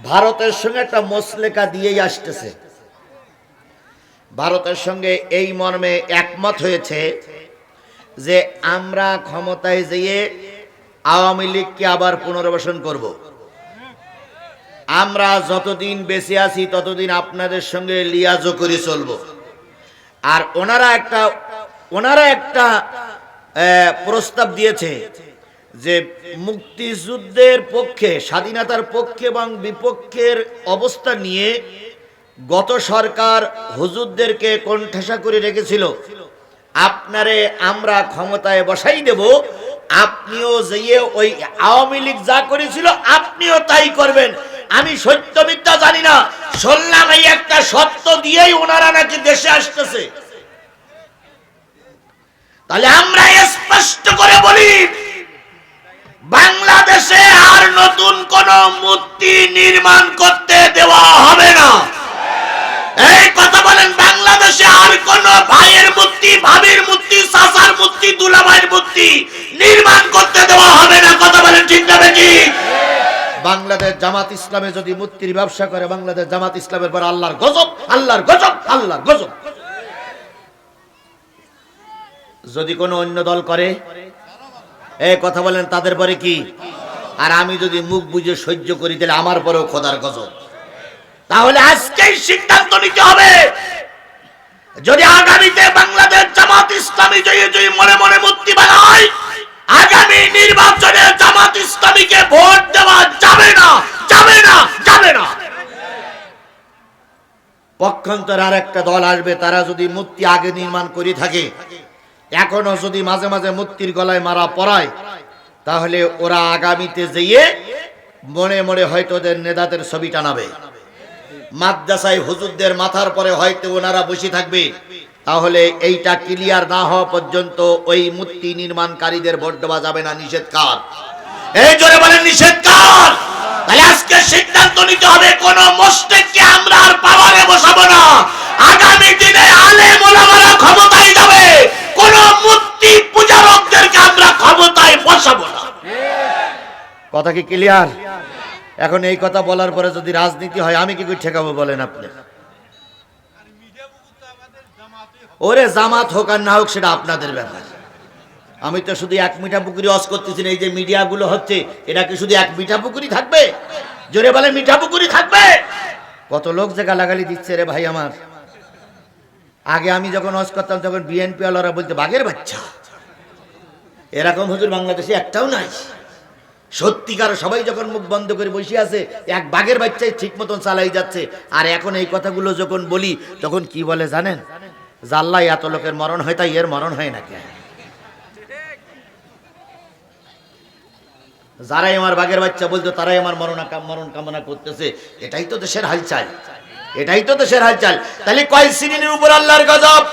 ভারতের সঙ্গে একটা মসলেকা দিয়েই আসতেছে। ভারতের সঙ্গে এই মর্মে একমত হয়েছে যে আমরা ক্ষমতায় যেয়ে আওয়ামী লীগকে আবার পুনর্বাসন করব। আমরা যতদিন বেঁচে আছি ততদিন আপনাদের সঙ্গে লিয়াজও করে চলব। আর ওনারা একটা প্রস্তাব দিয়েছে যে মুক্তিযুদ্ধের পক্ষে, স্বাধীনতার পক্ষে এবং বিপক্ষের অবস্থা নিয়ে গত সরকার হুজুরদেরকে কোণঠাসা করে রেখেছিল, আপনারে আমরা ক্ষমতায় বসাই দেব, আপনিও যেয়ে ওই আওয়ামী লীগ যা করেছিল আপনিও তাই করবেন। আমি সত্য মিথ্যা জানি না, শুনলাম এই একটা সত্য দিয়েই ওনারা নাকি দেশে আসতেছে। তাহলে আমরা স্পষ্ট করে বলি, বাংলাদেশে আর নতুন কোন মূর্তি নির্মাণ করতে দেওয়া হবে না। এই কথা বলেন, বাংলাদেশে আর কোন ভাইয়ের মূর্তি, ভাবির মূর্তি, চাচার মূর্তি, দুলাভাইয়ের মূর্তি নির্মাণ করতে দেওয়া হবে না। কথা বলেন ঠিক না বেঠিক? বাংলাদেশ জামাত ইসলামে যদি মূর্তির ব্যবসা করে, বাংলাদেশ জামাত ইসলামের পর আল্লাহর গজব, আল্লাহর গজব, আল্লাহর গজব। যদি কোনো অন্য দল করে, এই কথা বলেন, তাদের পরে কি? আর আমি যদি মুখ বুঝে সহ্য করি তাহলে আমার পরেও খোদার গজব। তাহলে আজকেই সিদ্ধান্ত নিতে হবে, যদি আগামীতে বাংলাদেশ জামাত ইসলামী যদি মনে মনে মূর্তি বানায়, আগামী নির্বাচনে জামাত ইসলামীকে ভোট দেওয়া যাবে না, যাবে না, যাবে না। পক্ষান্তরে আর একটা দল আসবে, তারা যদি মূর্তি আগে নির্মাণ করে থাকে, এখনো যদি মাঝে মাঝে মূর্তির গলায় মারা পড়ায়, তাহলে ওরা আগামীতে যেয়ে মনে মনে হয়তো ওদের নেতাদের ছবি টানাবে। মাদ্রাসায় হুজুরদের মাথার পরে হয়তো ওনারা বসে থাকবে। তাহলে এইটা ক্লিয়ার না হওয়া পর্যন্ত ওই মূর্তি নির্মাণকারীদের ভোট দেওয়া যাবে না। নিষেধ কার? এই জোরে বলেন নিষেধ কার? তাহলে আজকে সিদ্ধান্ত নিতে হবে, কোন মুশরিককে আমরা আর পাওয়ারে বসাবো না। আগামী দিনে আলেম ওলামারা ক্ষমতায় যাবে, কোন মূর্তি পূজারকদেরকে আমরা ক্ষমতায় বসাবো না। কথা কি ক্লিয়ার? এখন এই কথা বলার পরে যদি রাজনীতি হয়, আমি কি করে ঠেকাবো বলেন আপনি? ওরে জামাত হোক আর না হোক সেটা আপনাদের ব্যাপার। আমি তো শুধু এক মিঠা পুকুরি অস করতেছি না। এই যে মিডিয়াগুলো হচ্ছে, এটা কি শুধু এক মিঠা পুকুরি থাকবে? জোরে বলে মিঠা পুকুরি থাকবে? কত লোক যে গালাগালি দিচ্ছে রে ভাই আমার। আগে আমি যখন অস করতাম তখন বিএনপি ওয়ালারা বলতে বাঘের বাচ্চা। এরকম হুজুর বাংলাদেশে একটাও নাই। সত্যিকার সবাই যখন মুখ বন্ধ করে বসে আছে, এক বাঘের বাচ্চাই ঠিক মতন চালাই যাচ্ছে। আর এখন এই কথাগুলো যখন বলি তখন কি বলে জানেন? জাল্লাই এত লোকের মরণ হয়, তাই এর মরণ হয় না কেন? যারাই আমার বাঘের বাচ্চা বলতো তারাই আমার মরণ কামনা করতেছে। এটাই তো দেশের হালচাল, এটাই তো দেশের হালচাল। তাহলে কয় শ্রেণীর উপর আল্লাহর গজব?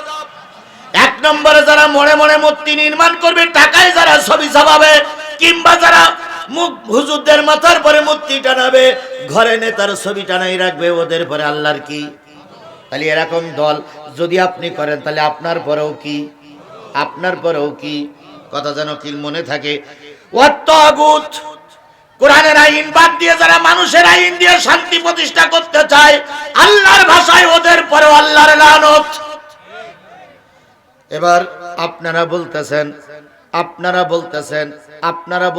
এক নম্বরে যারা মনে মনে মূর্তি নির্মাণ করবে, টাকায় যারা ছবি ছাপাবে, কিংবা যারা মুখ হুজুরদের মাথার পরে মূর্তি টানাবে, ঘরে নেতার ছবি টানাই রাখবে, ওদের পরে আল্লাহর কি? তাহলে এরকম দল যদি আপনি করেন, তাহলে আপনার পরেও কি? আপনার পরেও কি? কথা যেন কি মনে থাকে। ওয়াত্তাগুত, কোরআনের আইন বাদ দিয়ে যারা মানুষের আইন দিয়ে শান্তি প্রতিষ্ঠা করতে চায়, আল্লাহর ভাষায় ওদের পরেও আল্লাহর লানত। এবার আপনারা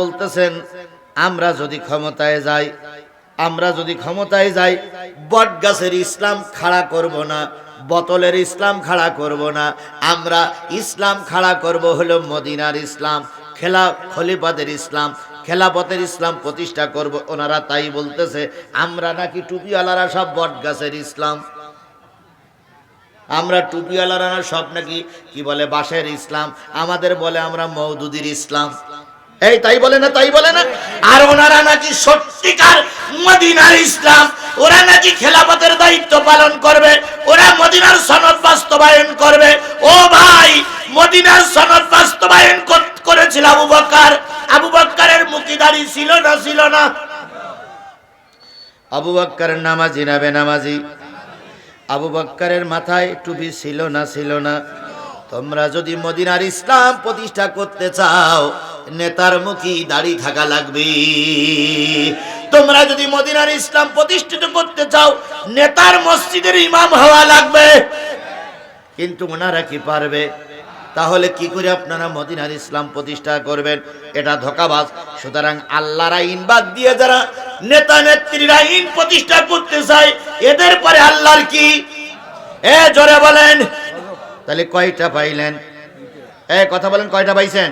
বলতেছেন আমরা যদি ক্ষমতায় যাই, বট গাছের ইসলাম খাড়া করব না, বোতলের ইসলাম খাড়া করব না, আমরা ইসলাম খাড়া করব হলো মদিনার ইসলাম, খলিফাদের ইসলাম, খেলাফতের ইসলাম প্রতিষ্ঠা করব। ওনারা তাই বলতেছে, আমরা নাকি টুপিওয়ালারা সব বট গাছের ইসলাম, আমরা টুপিওয়ালারা সব নাকি কি বলে বাঁশের ইসলাম, আমাদের বলে আমরা মওদুদির ইসলাম। এই তাই বলে না? তাই বলে না? আর ওনারা নাকি সত্যিকার মদিনার ইসলাম, ওরা নাকি খেলাফতের দায়িত্ব পালন করবে, ওরা মদিনার সনদ বাস্তবায়ন করবে। ও ভাই, মদিনার সনদ বাস্তবায়ন করেছিল আবু বকর। আবু বকরের মুখে দাড়ি ছিল না ছিল না? আবু বকরের নামাজি না বেনামাজি? আবু বকরের মাথায় টুপি ছিল না ছিল না? তোমরা যদি মদিনার ইসলাম প্রতিষ্ঠা করতে চাও, নেতার মুখী দাড়ি থাকা লাগবে। তোমরা যদি মদিনার ইসলাম প্রতিষ্ঠিত করতে চাও নেতার মসজিদের ইমাম হওয়া লাগবে, কিন্তু ওনারা কি পারবে? তাহলে কি করে আপনারা মদিনার ইসলাম প্রতিষ্ঠা করবেন? এটা ধোঁকাবাজ। সুতরাং আল্লাহর আইন বাদ দিয়ে যারা নেতা নেত্রীর আইন প্রতিষ্ঠা করতে চায় এদের পরে আল্লাহর কি? জোরে বলেন। তাহলে কয়টা পাইলেন? কথা বলেন, কয়টা পাইছেন?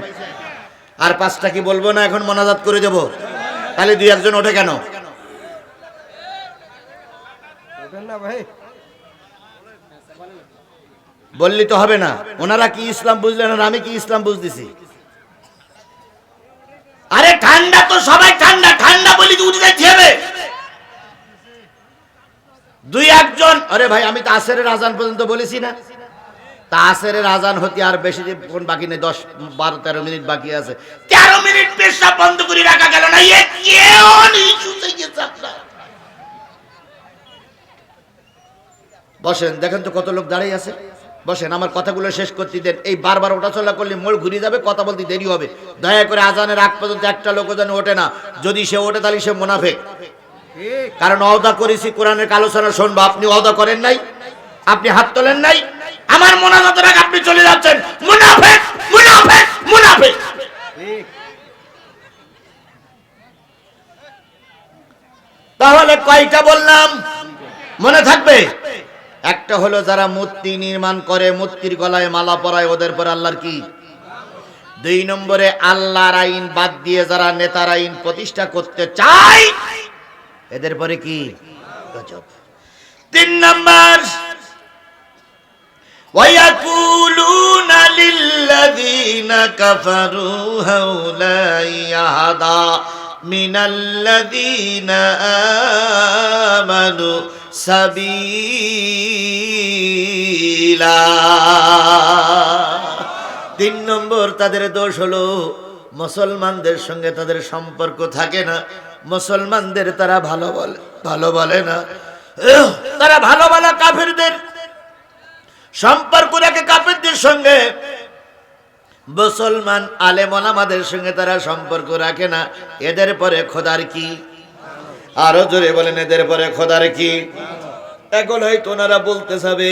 আর 5টা কি বলবো না? এখন মোনাজাত করে দেব। তাহলে 2-1 জন ওঠে কেন? বললি তো হবে না। ওনারা কি ইসলাম বুঝলেন আর আমি কি ইসলাম বুঝতেছি? আরে ঠান্ডা তো সবাই ঠান্ডা ঠান্ডা বলি উঠে যাইতে হবে। 2-1 জন। আরে ভাই আমি তো আসরের আজান পর্যন্ত বলেছি না? তা আসরের আজান হতে আর বেশি কোন বাকি নেই, 10-12-13 মিনিট বাকি আছে। 13 মিনিট পেশাব বন্ধ করে রাখা গেল না। বসেন, দেখেন তো কত লোক দাঁড়িয়ে আছে। বসেন, আমার কথাগুলো শেষ করতে দেন। এই বারবার ওঠাচলা করলে মোড় ঘুরে যাবে, কথা বলতে দেরি হবে। দয়া করে আজানের আগ পর্যন্ত একটা লোক যেন ওঠে না। যদি সে ওঠে তাহলে সে মুনাফিক। কারণ ওয়াদা করেছি কোরআনের আলোচনা শুনবো, আপনি ওয়াদা করেন নাই, আপনি হাত তোলেন নাই। আমার মোনাজাতের আগে আপনি চলে যাচ্ছেন। মুনাফিক মুনাফিক মুনাফিক। তাহলে কয়টা বললাম মনে থাকবে? একটা হলো যারা মূর্তি নির্মাণ করে, মূর্তির গলায় মালা পরায়, ওদের পর আল্লাহর কি? 2 নম্বরে আল্লাহর আইন বাদ দিয়ে যারা নেতার আইন প্রতিষ্ঠা করতে চায় এদের পরে কি? গজব। 3 নম্বর ওয়ায়াকুলুনা লিল্লাযীনা কাফারু হাউলা ইয়াহদা মিনাল্লাযীনা আমানু সাবিলা। 3 নম্বর তাদের দোষ হলো মুসলমানদের সঙ্গে তাদের সম্পর্ক থাকে না। মুসলমানদের তারা ভালো বলে না। তারা ভালো বলা কাফেরদের সম্পর্ক রাখে কাফেরদের সঙ্গে। মুসলমান আলেম ওলামাদের সঙ্গে তারা সম্পর্ক রাখে না। এদের পরে খোদার কি? আরো জোরে বলেন, এদের পরে খোদার কি? এখন হয়তো ওনারা বলতে যাবে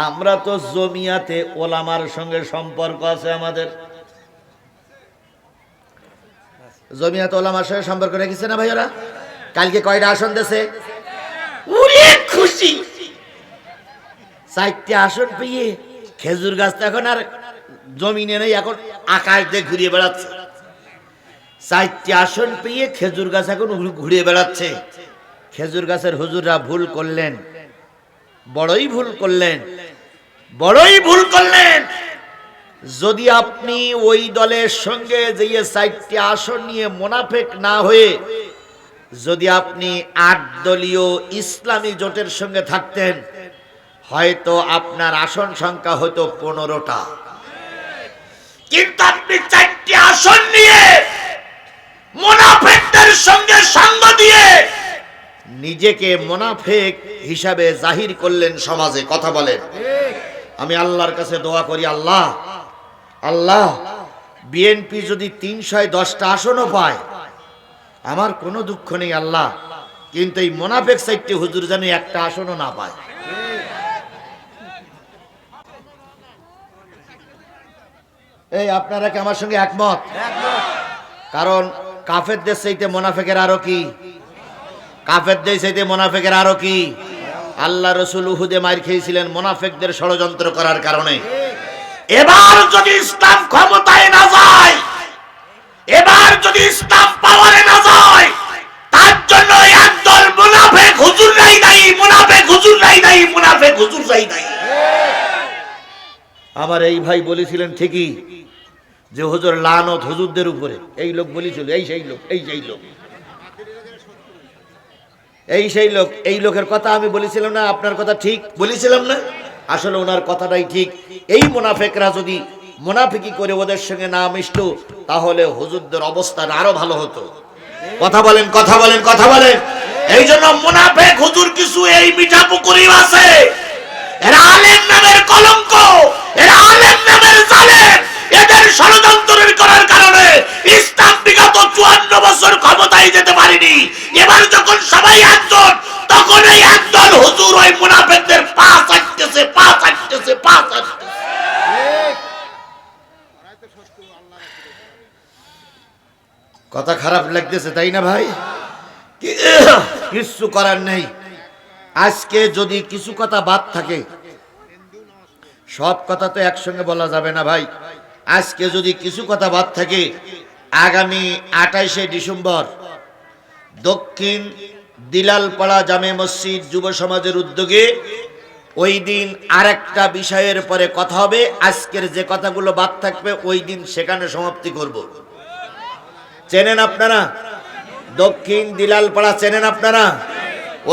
আমরা তো জমিয়াতে ওলামার সঙ্গে সম্পর্ক আছে আমাদের। জমিয়াতে ওলামার সঙ্গে সম্পর্ক রেখেছে না ভাই? ওরা কালকে কয়টা আসন দিয়েছে? অনেক খুশি। 4টে আসন পেয়ে খেজুর গাছ তো এখন আর জমিনে নেই, এখন আকাশ দিয়ে ঘুরিয়ে বেড়াচ্ছে। 4টে আসন পেয়ে খেজুর গাছ এখন ঘুরিয়ে বেড়াচ্ছে। খেজুর গাছের হুজুররা ভুল করলেন, বড়ই ভুল করলেন, বড়ই ভুল করলেন। যদি আপনি ওই দলের সঙ্গে যে 4টে আসন নিয়ে মুনাফিক না হয়ে যদি আপনি 8 দলীয় ইসলামী জোটের সঙ্গে থাকতেন হয়তো আপনার আসন সংখ্যা হতো 15টা। কিন্তু আপনি 4টে আসন নিয়ে মুনাফিকদের সঙ্গে সঙ্গ দিয়ে নিজেকে মুনাফিক হিসাবে জাহির করলেন সমাজে। কথা বলেন। আমি আল্লাহর কাছে দোয়া করি, আল্লাহ আল্লাহ বিএনপি যদি 310টা আসনও পায় আমার কোনো দুঃখ নেই আল্লাহ, কিন্তু এই মুনাফিক 4টে হুজুর যেন একটা আসনও না পায়। এই আপনারা কি আমার সঙ্গে একমত? কারণ কাফেরদের চাইতে মুনাফিকের আরো কি? কাফেরদের চাইতে মুনাফিকের আরো কি? আল্লাহ রাসূল উহুদে মার খেয়েছিলেন মুনাফিকদের ষড়যন্ত্র করার কারণে। এবার যদি ইসলাম ক্ষমতায় না যায়, এবার যদি ইসলাম পাওয়ারে না যায়, তার জন্য একদল মুনাফিক হুজুররাই দায়ী, মুনাফিক হুজুররাই দায়ী, মুনাফিক হুজুররাই দায়ী। আমার এই ভাই বলেছিলেন ঠিকই যে হুজুর লানত হুজুরদের উপরে। এই লোক বলেছিল, এই সেই লোক, এই সেই লোক, এই সেই লোক। এই লোকের কথা আমি বলেছিলাম না? আপনার কথা ঠিক বলেছিলাম না? আসলে ওনার কথাটাই ঠিক। এই মুনাফিকরা যদি মুনাফিকি করে ওদের সঙ্গে না মিশতো তাহলে হুজুরদের অবস্থা আরো ভালো হতো। কথা বলেন, কথা বলেন, কথা বলেন। এই জন্য মুনাফিক হুজুর কিছু এই মিঠা পুকুরি আছে, এরা আলেম নামের কলঙ্ক, এরা আলেম নামের জালেম। এদের ষড়যন্ত্রের করার কারণে ইসলাম বিগত 54 বছর ক্ষমতায় সবাই যেতে পারিনি। এবার যখন সবাই একজন, তখন এই একদল হুজুর ওই মুনাফিকদের পা চাটতেছে, পা চাটতেছে, পা চাটতেছে। কথা খারাপ লাগতেছে তাই না ভাই? কিছু করার নেই। আজকে যদি কিছু কথা বাদ থাকে, সব কথা তো একসঙ্গে বলা যাবে না ভাই। আজকে যদি কিছু কথা বাদ থাকে, আগামী 28শে ডিসেম্বর দক্ষিণ দিলালপাড়া জামে মসজিদ যুব সমাজের উদ্যোগে ওই দিন আরেকটা বিষয়ের পরে কথা হবে। আজকের যে কথাগুলো বাদ থাকবে ওই দিন সেখানে সমাপ্তি করব। চেনেন আপনারা দক্ষিণ দিলালপাড়া? চেনেন আপনারা?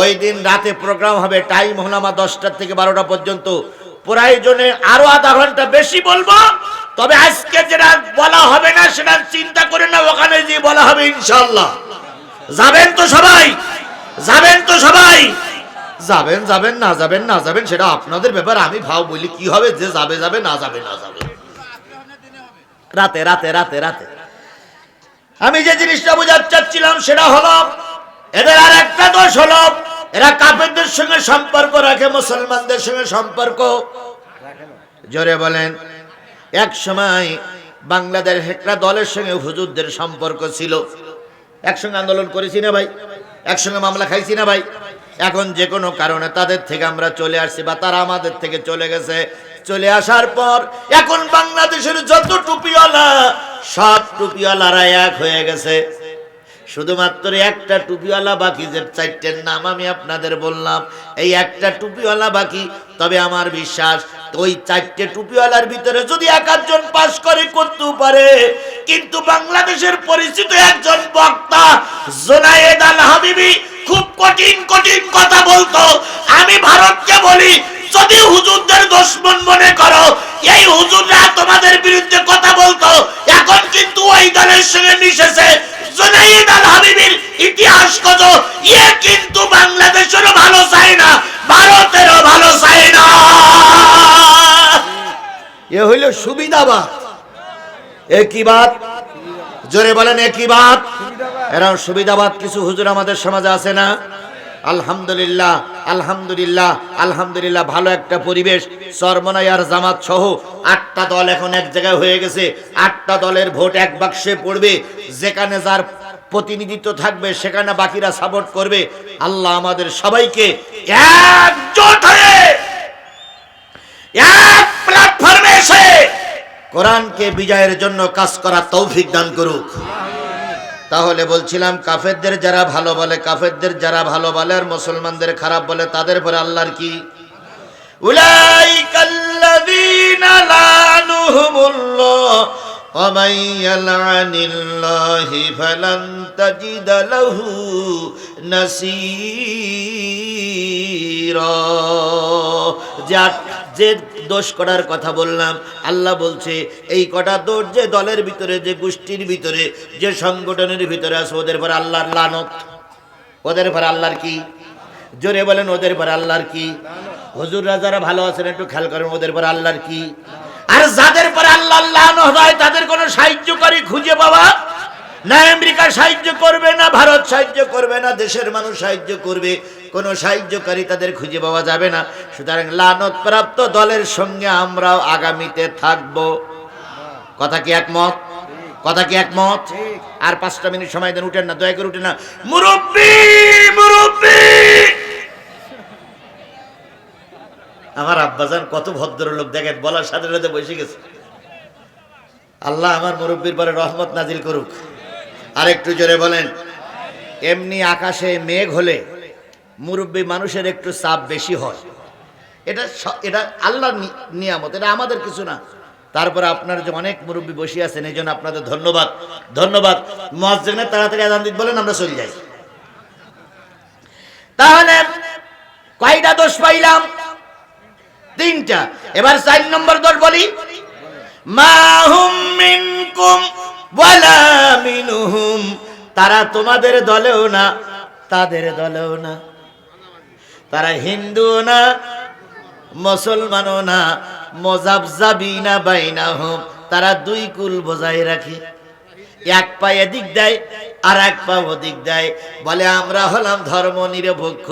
ওই দিন রাতে প্রোগ্রাম হবে, টাইম হলো আমার 10টা থেকে 12টা পর্যন্ত। প্রয়োজনে আরো আধা ঘন্টা বেশি বলবো, তবে আজকে যেটা বলা হবে না সেটা চিন্তা করে না, ওখানে যে বলা হবে ইনশাআল্লাহ। যাবেন তো সবাই? যাবেন তো সবাই? যাবেন যাবেন, না যাবেন না যাবেন সেটা আপনাদের ব্যাপার। আমি ভাও বলি কি হবে, যে যাবে যাবে, না যাবে না যাবে। রাতে রাতে রাতে রাতে আমি যে জিনিসটা বোঝাতে চাচ্ছিলাম সেটা হলো, এদের আর একটা দোষ হলো, এরা কাফেরদের সঙ্গে সম্পর্ক রাখে, মুসলমানদের সঙ্গে সম্পর্ক জোরে বলেন। এক সময় বাংলাদেশ একটা দলের সঙ্গে হুজুরদের সম্পর্ক ছিল, একসঙ্গে আন্দোলন করেছি না ভাই, একসঙ্গে মামলা খাইছি না ভাই। এখন যে কোনো কারণে তাদের থেকে আমরা চলে আসছি বা তারা আমাদের থেকে চলে গেছে। চলে আসার পর এখন বাংলাদেশের যত টুপিওয়ালা, সব টুপিওয়ালারা এক হয়ে গেছে। শুধুমাত্র একটা টুপিওয়ালা বাকি, যে চারটের নাম আমি আপনাদের বললাম, এই একটা টুপিওয়ালা বাকি। তবে আমার বিশ্বাস ওই চারটে টুপিওয়ালার ভিতরে যদি একজন পাস করে করতেও পারে, কিন্তু বাংলাদেশের পরিচিত একজন বক্তা জোনায়েদ আল হাবিবি খুব কঠিন কঠিন কথা বলতো। আমি ভারতকে বলি, যদি হুজুরদের দুশমন মনে করো, এই হুজুররা তোমাদের বিরুদ্ধে কথা বলতো, এখন কিন্তু ওই দলের সঙ্গে মিশেছে। জোনায়েদ আল হাবিবির ইতিহাস কত, এ কিন্তু বাংলাদেশেরও ভালো চায় না, ভারতেরও ভালো চায় না। এ হইল সুবিধাবাদ। একই বাত, জোরে বলেন একই বাত। এরা সুবিধাবাদ কিছু হুজুর আমাদের সমাজে আছে না? আলহামদুলিল্লাহ আলহামদুলিল্লাহ আলহামদুলিল্লাহ, ভালো একটা পরিবেশ। চরমনাই আর জামাত সহ 8টা দল এখন এক জায়গায় হয়ে গেছে। 8টা দলের ভোট এক বাক্সে পড়বে, যেখানে যার প্রতিনিধিত্ব থাকবে সেখানে বাকিরা সাপোর্ট করবে। আল্লাহ আমাদের সবাইকে একজোট হয়ে এক প্ল্যাটফর্মে এসে কোরআনকে বিজয়ের জন্য কাজ করার তৌফিক দান করুক। তাহলে বলছিলাম, কাফেরদের যারা ভালো বলে, কাফেরদের যারা ভালো বলে আর মুসলমানদের খারাপ বলে, তাদের পরে আল্লাহর কি? উলাইকাল্লাযীনা লানুহুমুল্লাহ ওয়া মান ইয়ালআনিল্লাহি ফালান তাজিদা লাহু নাসীরা। যে দোষ করার কথা বললাম, আল্লাহ বলছে এই কটা দোষ যে দলের ভিতরে, যে গোষ্ঠীর ভিতরে, যে সংগঠনের ভিতরে আছে, ওদের পর আল্লাহর লানত। ওদের পর আল্লাহর কি? জোরে বলেন, ওদের পর আল্লাহর কি? হুজুররা যারা ভালো আছেন একটু খেয়াল করেন, ওদের পর আল্লাহর কি? আর যাদের পর আল্লাহর লানত হয় তাদের কোনো সাহায্যকারী খুঁজে পাওয়া না। আমেরিকা সাহায্য করবে না, ভারত সাহায্য করবে না, দেশের মানুষ সাহায্য করবে, কোনো সাহায্যকারী তাদের খুঁজে পাওয়া যাবে না। সুতরাং লানত প্রাপ্ত দলের সঙ্গে আমরাও আগামীতে থাকব। কথা কি একমত? কথা কি একমত? আর 5টা মিনিট সময় দেন, উঠেন না, দয়া করে উঠেন না। মুরব্বি মুরব্বি, আমার আব্বাজান কত ভদ্রলোক দেখেন, বলার সাথে সাথে বসে গেছে। আল্লাহ আমার মুরব্বির পরে রহমত নাজিল করুক। আরেকটু জোরে বলেন। এমনি আকাশে মেঘ হলে মুরব্বী মানুষের একটু চাপ বেশি হয়, এটা আল্লাহর নিয়ামত, এটা আমাদের কিছু না। তারপরে আপনার যে অনেক মুরব্বী বসে আছেন, এই জন্য আপনাদের ধন্যবাদ। ধন্যবাদ। মুয়াজ্জিন তাড়াতাড়ি আযান দিতে বলেন, আমরা চলে যাই। তাহলে কয়টা দোষ পাইলাম? 3টা। এবার 4 নম্বর দোষ বলি, মা হুম মিনকুম ওয়ালা মিনহুম, তারা তোমাদের দলেও না তাদের দলেও না, তারা হিন্দুও না মুসলমানও না, মুযাবযাবিনা বাইনাহুম, তারা 2 কুল বজায় রাখে। এক পা এদিক দেয় আর এক পা ওদিক দেয়, বলে আমরা হলাম ধর্ম নিরপেক্ষ,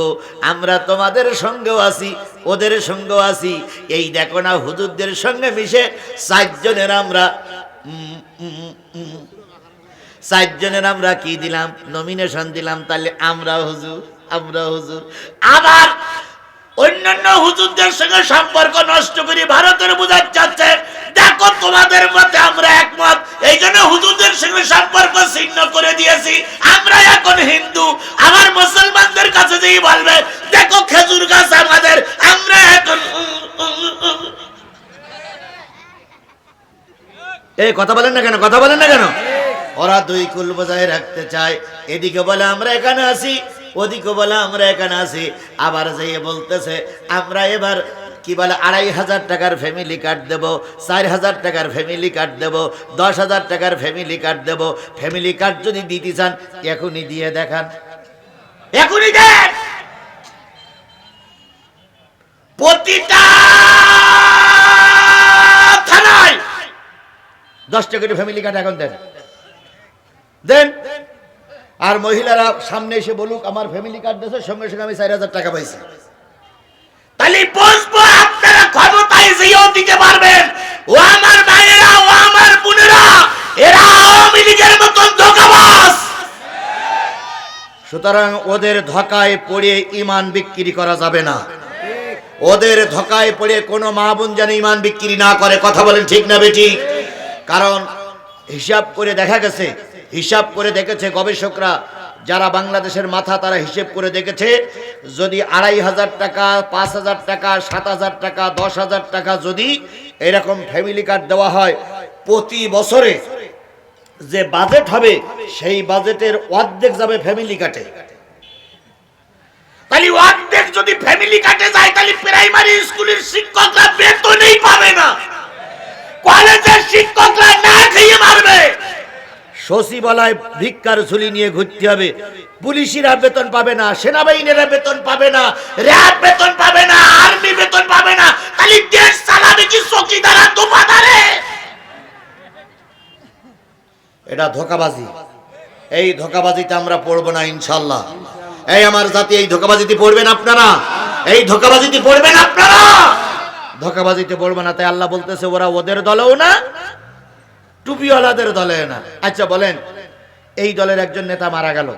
আমরা তোমাদের সঙ্গেও আছি ওদের সঙ্গেও আছি। এই দেখো না হুজুরদের সঙ্গে মিশে চারজনের আমরা কি দিলাম, নমিনেশন দিলাম। তাহলে আমরা হুজুর আবার অন্যান্য হুজুরদের সঙ্গে সম্পর্ক নষ্ট করে ভারতের বোঝাতে চাচ্ছে দেখো তোমাদের মতে আমরা একমত, এই জন্য হুজুরদের সঙ্গে সম্পর্ক ছিন্ন করে দিয়েছি, আমরা এখন হিন্দু। আমার মুসলমানদের কাছে যেই বলবে দেখো খেজুর গাছ আমাদের, আমরা এখন এই কথা বলেন না কেন? ওরা দুই কুল বজায় রাখতে চায়, এদিকে বলে আমরা এখানে আছি, ওদিকে বলে আমরা এখানে আছি। আবার যেয়ে বলতেছে আমরা এবার কি বলে 2500 টাকার ফ্যামিলি কার্ড দেব, 4000 টাকার ফ্যামিলি কার্ড দেব, 10,000 টাকার ফ্যামিলি কার্ড দেব। ফ্যামিলি কার্ড যদি দিতে চান এখনই দিয়ে দেখান, এখনই দেন। প্রতিটা থানায় 10 টাকা করে ফ্যামিলি কার্ড এখন দেন। আর মহিলারা সামনে এসে বলুক আমার ফ্যামিলি কার্ড দিয়েছে, সঙ্গে সঙ্গে আমি 4000 টাকা পাইছি। তাহলে বুঝবো আপনারা ক্ষমতায় যেও দিতে পারবেন। ও আমার ভাইয়েরা, ও আমার বোনেরা, এরা আওয়ামী লীগের মতন ধোঁকাবাজ। সুতরাং ওদের ধোঁকায় পড়ে ঈমান বিক্রি করা যাবে না। ওদের ধোঁকায় পড়ে কোনো মা বোন যেন ঈমান বিক্রি না করে। কথা বলেন ঠিক না বেটি? কারণ হিসাব করে দেখা গেছে, হিসাব করে দেখেছে গবেষকরা, যারা বাংলাদেশের মাথা, তারা হিসেব করে দেখেছে যদি 2500 টাকা, 5000 টাকা, 7000 টাকা, 10,000 টাকা যদি এরকম ফ্যামিলি কার্ড দেওয়া হয়, প্রতি বছরে যে বাজেট হবে সেই বাজেটের অর্ধেক যাবে ফ্যামিলি কার্ডে। তাহলে অর্ধেক যদি ফ্যামিলি কার্ডে যায় তাহলে প্রাইমারি স্কুলের শিক্ষকরা বেতনই পাবে না, কলেজের শিক্ষকরা না খেয়ে মারবে, সচিবালয় ভিক্ষার ঝুলি নিয়ে ঘুরতে হবে, পুলিশিরা বেতন পাবে না, সেনাবাহিনীরা বেতন পাবে না, র্যাব বেতন পাবে না, আর্মি বেতন পাবে না। তাহলে দেশ চালাবে কি চকিদার আর দোকানদারে? এটা ধোঁকাবাজি। এই ধোঁকাবাজিতে আমরা পড়বো না ইনশাআল্লাহ। এই আমার জাতি, এই ধোঁকাবাজিতে পড়বেন আপনারা, এই ধোঁকাবাজিতে পড়বেন আপনারা, ধোঁকাবাজিতে পড়বে না। তাই আল্লাহ বলতেছে ওরা ওদের দলেও না, টুপিওয়ালাদের দলে না। আচ্ছা বলেন, এই দলের একজন নেতা মারা গেল,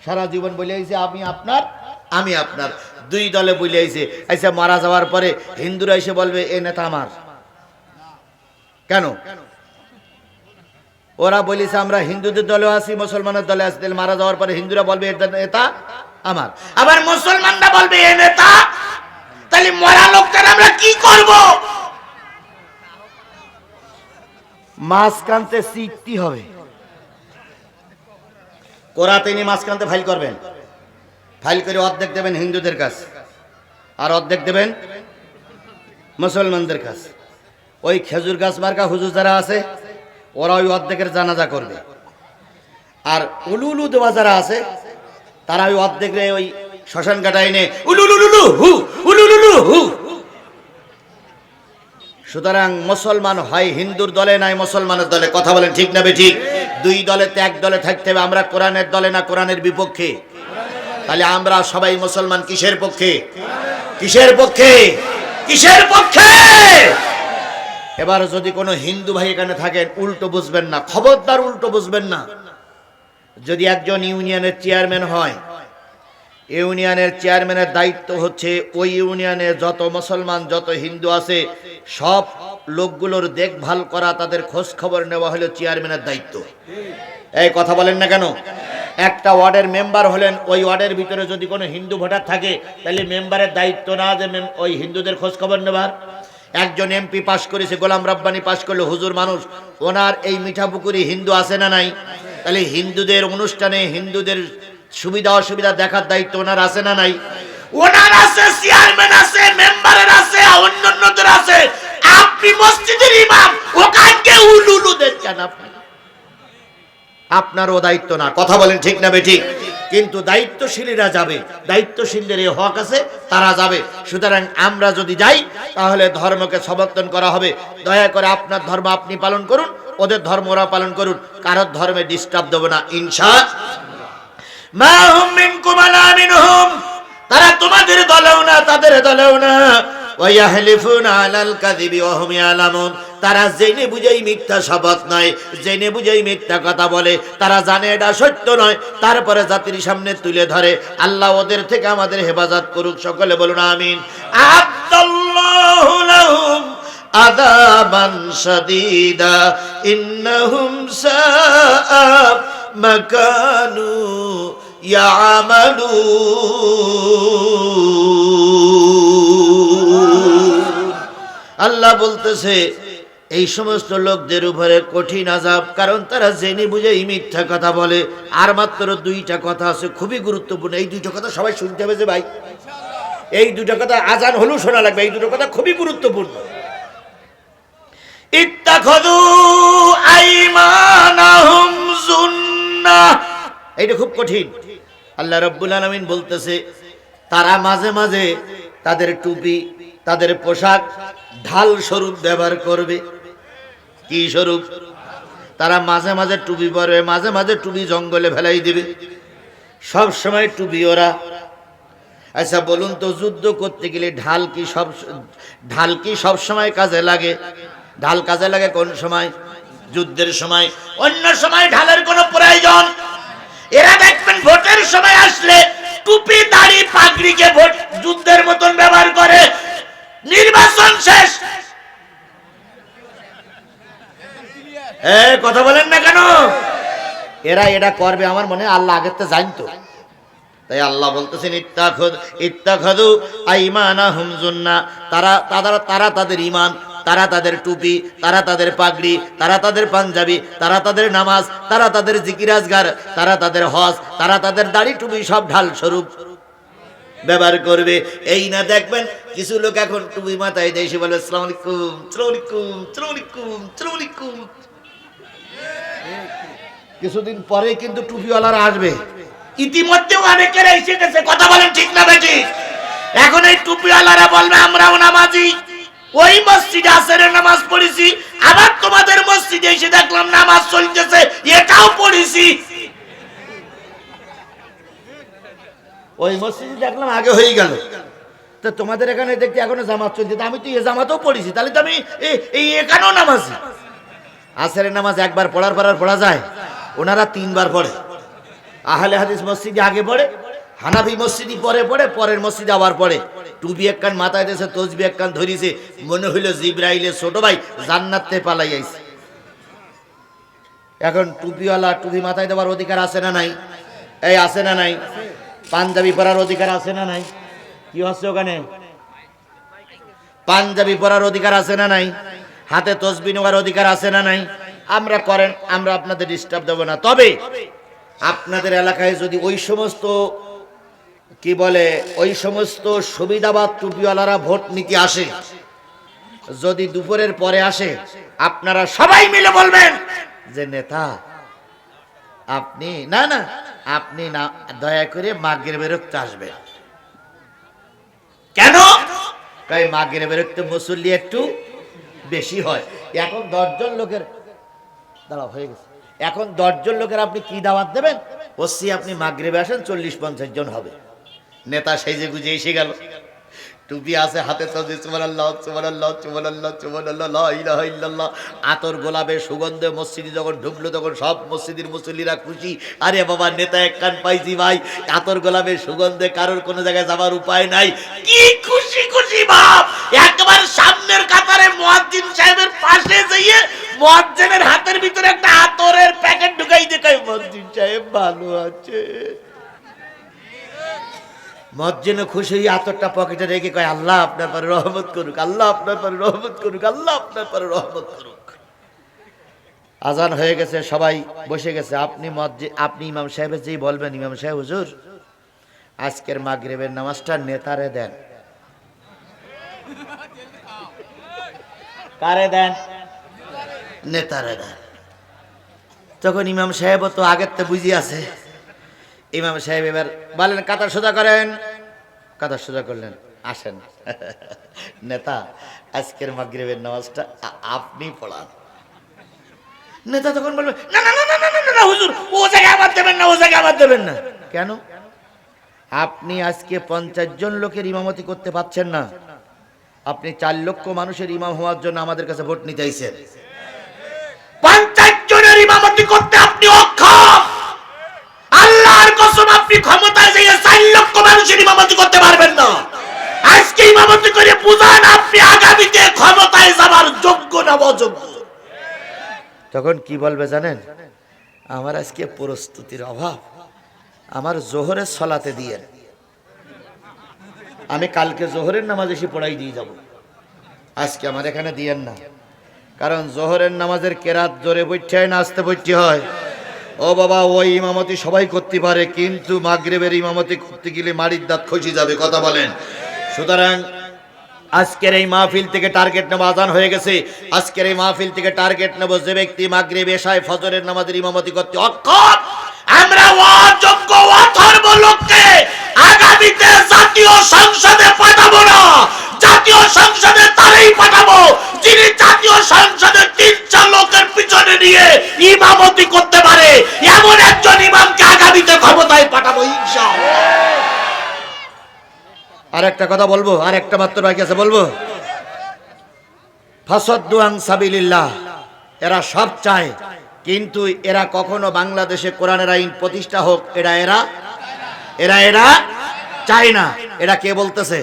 সারা জীবন বলে আইছে আমি আপনার, দুই দলে বলে আইছে। আচ্ছা মারা যাওয়ার পরে হিন্দুরা এসে বলবে এ নেতা আমার, কেন? ওরা বলেছে আমরা হিন্দুদের দলে আছি, মুসলমানের দলে আছি। তাহলে মারা যাওয়ার পরে হিন্দুরা বলবে এ নেতা আমার, আবার মুসলমানরা বলবে এ নেতা। তাহলে মরা লোকটার আমরা কি করব? মাঝখানতে সিটটি হবে, কোরাতে নিয়ে মাঝখানতে ফাইল করবেন, ফাইল করে অর্ধেক দেবেন হিন্দুদের কাছে আর অর্ধেক দেবেন মুসলমানদের কাছে। ওই খেজুর গাছ মার্কা হুজুর যারা আছে ওরা ওই অর্ধেকের জানাজা করবে, আর উলুলু দেওয়া যারা আছে তারা ওই অর্ধেক ওই শ্মশান কাটায় এনে উলুলুলু হু উলুলুলু হু। সুতরাং মুসলমান হয় হিন্দুর দলে নাই মুসলমানের দলে। কথা বলেন ঠিক না বেঠিক? দুই দলেতে এক দলে থাকতে হবে। আমরা কোরআনের দলে না কোরআনের বিপক্ষে? তাহলে আমরা সবাই মুসলমান কিসের পক্ষে? কিসের পক্ষে? কিসের পক্ষে? এবার যদি কোনো হিন্দু ভাই এখানে থাকেন, উল্টো বুঝবেন না, খবরদার উল্টো বুঝবেন না। যদি একজন ইউনিয়নের চেয়ারম্যান হয়, ইউনিয়নের চেয়ারম্যানের দায়িত্ব হচ্ছে ওই ইউনিয়নে যত মুসলমান যত হিন্দু আছে সব লোকগুলোর দেখভাল করা, তাদের খোঁজ খবর নেওয়া হলো চেয়ারম্যানের দায়িত্ব। এই কথা বলেন না কেন? একটা ওয়ার্ডের মেম্বার হলেন, ওই ওয়ার্ডের ভিতরে যদি কোনো হিন্দু ভোটার থাকে তাহলে মেম্বারের দায়িত্ব না যে ওই হিন্দুদের খোঁজ খবর নেবার। একজন এমপি পাশ করেছে, গোলাম রাব্বানি পাশ করলো, হুজুর মানুষ, ওনার এই মিঠাপুকুরি হিন্দু আছে না নাই? তাহলে হিন্দুদের অনুষ্ঠানে হিন্দুদের সুবিধা অসুবিধা দেখার দায়িত্ব ওনার আছে না নাই? ওনার আছে, চেয়ারম্যান আছে, মেম্বারের আছে, অন্যান্যদের আছে। আপনি মসজিদের ইমাম, ওখানে উলুলু দেখছেন, আপনারও দায়িত্ব না। কথা বলেন ঠিক না বেঠিক? কিন্তু দায়িত্বশীলীরা যাবে, দায়িত্বশীলদের এই হক আছে, তারা যাবে। সুতরাং আমরা যদি যাই তাহলে ধর্মকে সমর্থন করা হবে। দয়া করে আপনার ধর্ম আপনি পালন করুন, ওদের ধর্ম ওরা পালন করুন, কারোর ধর্মে ডিস্টার্ব দেব না ইনশাআল্লাহ। মা হুম মিনকুম আলা মিনহুম, তারা তোমাদের দলেও না তাদের দলেও না। ওয়া ইয়াহলিফুনা আলাল কাযিবি ওয়া হুম ইয়ালামুন, তারা জেনে বুঝেই মিথ্যা শপথ নয়, জেনে বুঝেই মিথ্যা কথা বলে, তারা জানে এটা সত্য নয়, তারপরে জাতির সামনে তুলে ধরে। আল্লাহ ওদের থেকে আমাদের হেফাজত করুক, সকলে বলুন আমিন। আ'আদাল্লাহু লাহুম আযাবান শাদীদা ইন্নাহুম সাআ মা কানু ইয়ামালুন। আল্লাহ বলতেছে এই সমস্ত লোকদের উপরে কঠিন আযাব, কারণ তারা জেনে বুঝেই মিথ্যা কথা বলে। আর মাত্র দুইটা কথা আছে খুবই গুরুত্বপূর্ণ, এই দুইটা কথা সবাই শুনতে হবে যে ভাই, এই দুইটা কথা আজান হলেও শোনা লাগবে, এই দুটো কথা খুবই গুরুত্বপূর্ণ। ইত্তাখাযু আইমানাহুম যুন্নাহ, এইটা খুব কঠিন। আল্লাহ রাব্বুল আলামিন বলতেছে তারা মাঝে মাঝে তাদের টুপি, তাদের পোশাক ঢাল স্বরূপ ব্যবহার করবে। কি স্বরূপ? তারা মাঝে মাঝে টুপি পরবে, মাঝে মাঝে টুপি জঙ্গলে ফেলাই দিবে, সব সময় টুপি ওরা। আচ্ছা বলুন তো, যুদ্ধ করতে গেলে ঢাল কি সব সময় কাজে লাগে? ঢাল কাজে লাগে কোন সময়? যুদ্ধের সময়। অন্য সময় ঢালের কোনো প্রয়োজন। এরা দেখবেন ভোটের সময় আসলে টুপি দাড়ি পাগড়িকে ভোট যুদ্ধের মতন ব্যবহার করে। নির্বাচন শেষ, কথা বলেন না কেন? এরা এটা করবে আমার মনে হয় আল্লাহ আগের তো জানতো, তাই আল্লাহ বলতেছেন ইত্তাখাযু আইমানাহুম যুন্নাহ, তারা তাদের ঈমান, তারা তাদের টুপি, তারা তাদের পাগড়ি, তারা তাদের পাঞ্জাবি, তারা তাদের নামাজ, তারা তাদের জিকির আজগার, তারা তাদের হজ, তারা তাদের দাড়ি টুপি সব ঢাল স্বরূপ ব্যবহার করবে। এই না দেখবেন কিছু লোক এখন টুপি মাথায় দিয়ে এসে বলে আসসালামু আলাইকুম, আসসালামু আলাইকুম, আসসালামু আলাইকুম, আসসালামু আলাইকুম। কিছুদিন পরে কিন্তু টুপিওয়ালারা আসবে। ইতিমধ্যে অনেকের এসে গেছে, কথা বলেন ঠিক না বেঠিক? এখন এই টুপিওয়ালারা বলবে আমরাও নামাজি, ওই মসজিদে আসরের নামাজ পড়েছি, আবার তোমাদের মসজিদে এসে দেখলাম নামাজ চলতেছে, এটাও পড়েছি। ওই মসজিদে দেখলাম আগে হয়ে গেল, তো তোমাদের এখানে দেখতে এখনো জামাত চলছে, আমি তো এ জামাতও পড়েছি, তাহলে তো আমি এখানেও নামাজি। আসরের নামাজ একবার পড়ার পর আর পড়া যায়? ওনারা 3 বার পড়ে। আহলে হাদিস মসজিদে আগে পড়ে, হানাফি মসজিদে পরে পড়ে, পরের মসজিদে আবার পড়ে। টুপি এক কান মাথায় দিয়েছে, তসবি এক কান ধরিছে, মনে হইল জিবরাইলের ছোট ভাই জান্নাতে পালাই আইছে। এখন টুপিওয়ালা টুপি মাথায় দেওয়ার অধিকার আছে না নাই? এই আছে না নাই? পাঞ্জাবি পরার অধিকার আছে না নাই? কি হচ্ছে ওখানে? পাঞ্জাবি পরার অধিকার আছে না নাই? হাতে তসবি নেওয়ার অধিকার আছে না নাই? আমরা করেন, আমরা আপনাদের ডিস্টার্ব দেব না। তবে আপনাদের এলাকায় যদি ওই সমস্ত কি বলে ওই সমস্ত সুবিধাবাদ টুপিওয়ালারা ভোট নিতে আসে, যদি দুপুরের পরে আসে, আপনারা সবাই মিলে বলবেন যে নেতা আপনি আপনি না দয়া করে মাগরিবের ওয়াক্তে আসবেন। কেন? তাই মাগরিবের ওয়াক্তে মুসল্লি একটু বেশি হয়। এখন 10 জন লোকের দাঁড়াও হয়ে গেছে, এখন 10 জন লোকের আপনি কি দাওয়াত দেবেন? ওসি আপনি মাগরিবে আসেন, 40-50 জন হবে। নেতা সেজে গুজে এসে গেল, টুপি আছে হাতে, তসবিহ সুবহানাল্লাহ সুবহানাল্লাহ সুবহানাল্লাহ সুবহানাল্লাহ লা ইলাহা ইল্লাল্লাহ। আতর গোলাপের সুগন্ধে মসজিদে যখন ঢুকলো তখন সব মসজিদের মুসল্লিরা খুশি। আরে বাবা নেতা এক কান পাইছি ভাই, আতর গোলাপের সুগন্ধে কারোর কোনো জায়গায় যাবার উপায় নাই, কি খুশি খুশি ভাব। একবার সামনের কাতারে মুয়াজ্জিন সাহেবের পাশে যেয়ে মুয়াজ্জিনের হাতের ভিতরে একটা আতরের প্যাকেট ঢুকাই দিয়ে কয় মুয়াজ্জিন সাহেব ভালো আছে। মুয়াজ্জিন খুশি হয়ে আতরটা পকেটে রেখে কয় আল্লাহ আপনার পরে রহমত করুক, আল্লাহ আপনার পরে রহমত করুক, আল্লাহ আপনার পরে রহমত করুক। আজান হয়ে গেছে, সবাই বসে গেছে। আপনি ইমাম সাহেবের যেই বলবেন, ইমাম সাহেব হুজুর আজকের মাগরিবের নামাজটা নেতারে দেন। কারে দেন? নেতারে দেন। তখন ইমাম সাহেব তো আগের তো বুঝি আছে। ইমাম সাহেব এবার বলেন কাতার সোজা করেন। কাতার সোজা করলেন, আসেন নেতা আজকের মাগরিবের নামাজটা আপনি পড়ান। নেতা তখন বলবে না না না না না না না হুজুর, ও জায়গায় আবার দেবেন না, ও জায়গায় আবার দেবেন না। কেন? আপনি আজকে 50 জন লোকের ইমামতি করতে পারছেন না, আপনি 4 লক্ষ মানুষের ইমাম হওয়ার জন্য আমাদের কাছে ভোট নিতে আইছেন। 50 জনের ইমামতি করতে আপনি অক্ষম। আল্লাহর কসম, আপনি ক্ষমতায় যেয়ে 4 লক্ষ মানুষের ইমামতি করতে পারবেন না। আজকে ইমামতি করে বুঝান আপনি আগামীতে ক্ষমতায় যাবার যোগ্য না অযোগ্য। তখন কি বলবে জানেন? আমার আজকে প্রস্তুতির অভাব, আমার জোহরের সালাতে দিয়ে, আমি কালকে জোহরের নামাজ এসে পড়াই দিয়ে যাব, আজকে আমার এখানে দিয়েন না। কারণ জোহরের নামাজের কেরাত জোরে বইতে হয় না আস্তে বইতে হয়? ও বাবা, ওই ইমামতি সবাই করতে পারে, কিন্তু মাগরিবের ইমামতি করতে গেলে মারির দাঁত খসে যাবে। কথা বলেন। সুতরাং আজকের এই মাহফিল থেকে টার্গেট নেব, আজান হয়ে গেছে, আজকের এই মাহফিল থেকে টার্গেট নেব যে ব্যক্তি মাগরিব এশায় ফজরের নামাজের ইমামতি করতে অক্ষম, আমরা অযোগ্য অথর্ব লোককে আগামীতে জাতীয় সংসদে পাঠাবো না। জাতীয় সংসদে তারই পাঠাবো যিনি জাতীয় সংসদে 3-4 লোকের পিছনে নিয়ে ইমামতি করতে পারে, এমন একজন ইমামকে আগামীতে ক্ষমতায় পাঠাবো ইনশাআল্লাহ। আর একটা কথা বলবো, আর একটা মাত্র বাকি আছে, বলবো। ফাসাদ্দু আন সাবিলিল্লাহ, এরা সব চায়, কিন্তু এরা কখনো বাংলাদেশে কোরআনের আইন প্রতিষ্ঠা হোক এরা চায় না। এরা কে বলতেছে?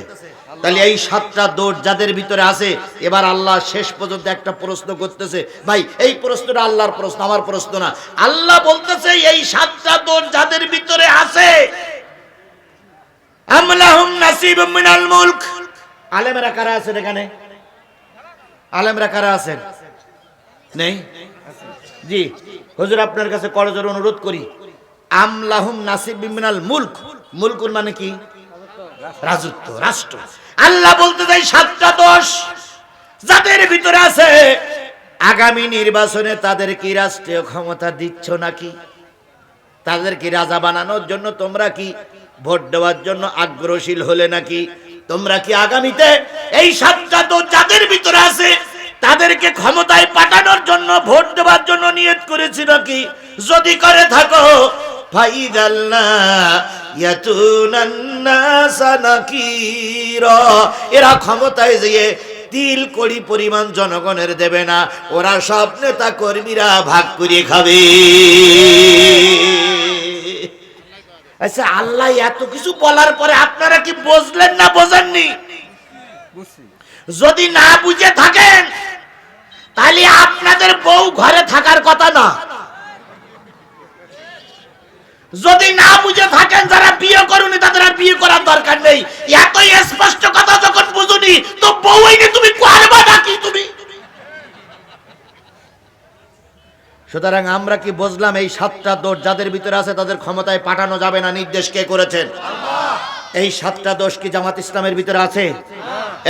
তাহলে এই 7টা দোষ যাদের ভিতরে আছে, এবার আল্লাহ শেষ পর্যন্ত একটা প্রশ্ন করতেছে। ভাই, এই প্রশ্নটা আল্লাহর প্রশ্ন, আমার প্রশ্ন না। আল্লাহ বলতেছে এই 7টা দোষ যাদের ভিতরে আছে, আমলাহুম নাসিবুম মিনাল মুলক। আলেমরা কারা আছেন এখানে? আলেমরা কারা আছেন? নেই? জি হুজুর, আপনার কাছে করজোড়ে অনুরোধ করি, আমলাহুম নাসিবুম মিনাল মুলক, মুলকুর মানে কি? রাজত্ব, রাষ্ট্র। আল্লাহ বলতে চাই 7টা দোষ যাদের ভিতরে আছে, আগামী নির্বাচনে তাদের কি রাষ্ট্রীয় ক্ষমতা দিচ্ছ নাকি? তাদের কি রাজা বানানোর জন্য তোমরা কি ভোট দেওয়ার জন্য আগ্রহশীল হলে নাকি? তোমরা কি আগামীতে এই 7টা দোষ যাদের ভিতরে আছে তাদেরকে ক্ষমতায় পাঠানোর জন্য ভোট দেওয়ার জন্য নিয়ত করেছি নাকি? যদি করে থাকো ফাইদাল্লা ইয়াতুনান্নাসা নাকিরা, এরা ক্ষমতায় যেয়ে তিল কড়ি পরিমাণ জনগণের দেবে না, ওরা সব নেতা কর্মীরা ভাগ করে খাবে। আচ্ছা, আল্লাহ এত কিছু বলার পরে আপনারা কি বুঝলেন না বোঝেননি? যদি না বুঝে থাকেন তাহলে আপনাদের বউ ঘরে থাকার কথা না। যদি না বুঝে থাকেন, যারা বিয়ে করুনি তাদের আর বিয়ে করার দরকার নেই। এত স্পষ্ট কথা যখন বুঝুনি, তো বউ এনে তুমি করবা নাকি? তুমি সুতরাং আমরা কি বুঝলাম? এই 7টা দোষ যাদের ভিতরে আছে তাদের ক্ষমতায় পাঠানো যাবে না, নির্দেশ কে করেছেন? এই 7টা দোষ কি জামাত ইসলামের ভিতরে আছে?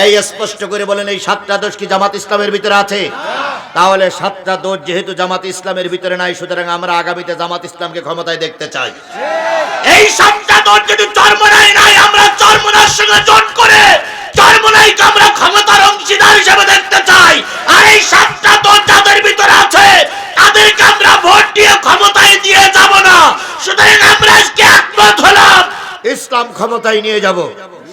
এই স্পষ্ট করে বলেন, এই 7টা দোষ কি জামাত ইসলামের ভিতরে আছে? তাহলে 7টা দোষ যেহেতু জামাত ইসলামের ভিতরে নাই, সুতরাং আমরা আগামীতে জামাত ইসলামকে ক্ষমতায় দেখতে চাই। এই 7টা দোষ যদি চরমোনাই নাই, আমরা চরমোনার সঙ্গে জোট করে চরমোনাইকে আমরা ক্ষমতার অংশীদার হিসেবে দেখতে চাই। আর এই 7টা দোষ যাদের ভিতরে আছে তাদেরকে আমরা ভোট দিয়ে ক্ষমতায় দিয়ে যাব না। সুতরাং আমরা আজকে একমত হলাম, ইসলাম ক্ষমতায় নিয়ে যাব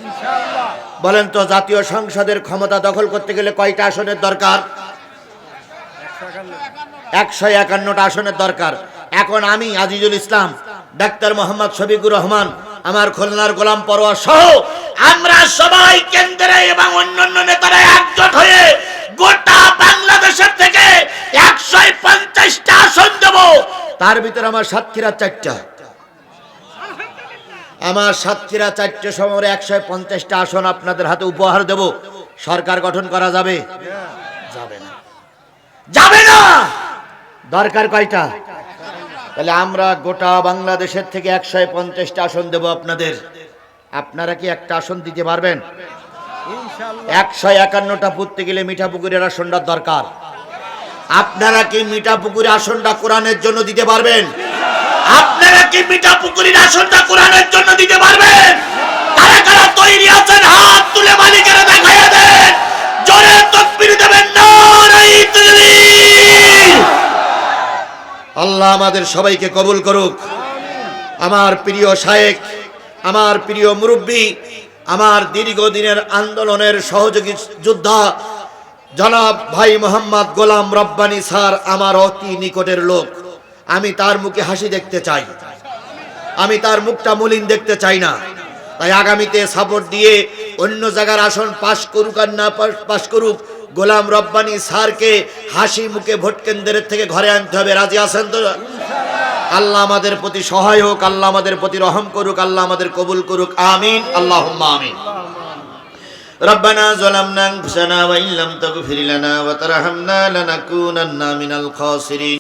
ইনশাআল্লাহ। বলেন তো, জাতীয় সংসদের ক্ষমতা দখল করতে গেলে কয়টা আসনের দরকার? 151টা আসনের দরকার। এখন আমি আজিজুল ইসলাম, ডাক্তার মোহাম্মদ শফিকুর রহমান, আমার খুলনার গোলাম পরোয়া সহ আমরা সবাই কেন্দ্রে এবং অন্যান্য নেতারা একজোট হয়ে গোটা বাংলাদেশের থেকে 150টা আসন দেব। তার ভিতরে আমার সাতক্ষীরা 4টা, আমার সাতক্ষীরা 4টে সমরে 150টা আসন আপনাদের হাতে উপহার দেব। সরকার গঠন করা যাবে? যাবে না, যাবে না। দরকার কয়টা? তাহলে আমরা গোটা বাংলাদেশের থেকে 150টা আসন দেব আপনাদের। আপনারা কি একটা আসন দিতে পারবেন? ইনশাআল্লাহ। 151টা পুঁততে গেলে মিঠাপুকুরের আসনটা দরকার। আপনারা কি মিঠাপুকুরের আসনটা কোরআনের জন্য দিতে পারবেন? আপনারা কি মিঠাপুকুরের আসনটা কোরআনের জন্য দিতে পারবেন? কারা কারা তৈরি আছেন হাত তুলে মালিকের দেখাইয়া দেন, জোরে তাকবীর দেবেন, নারে তাকবীর। আল্লাহ আমাদের সবাইকে কবুল করুক। আমার প্রিয় শায়েখ, আমার প্রিয় মুরব্বী, আমার দীর্ঘদিনের আন্দোলনের সহযোগী যোদ্ধা জনাব ভাই মোহাম্মদ গোলাম রব্বানী স্যার আমার অতি নিকটের লোক। আমি তার মুখে হাসি দেখতে চাই, আমি তার মুখটা মলিন দেখতে চাই না। তাই আগামীতে সাপোর্ট দিয়ে অন্য জায়গার আসন পাশ করুক আর না পাশ করুক, গোলাম রব্বানী স্যারকে হাসি মুখে ভোট কেন্দ্রের থেকে ঘরে আনতে হবে। রাজি আছেন তো? আল্লাহ আমাদের প্রতি সহায় হোক, আল্লাহ আমাদের প্রতি রহম করুক, আল্লাহ আমাদের কবুল করুক। আমিন, আল্লাহুম্মা আমিন। রব্বানা যালামনা আনফুসানা ওয়া ইল্লাম তাগফির লানা ওয়া তারহামনা লানাকুনান্না মিনাল খাসিরিন।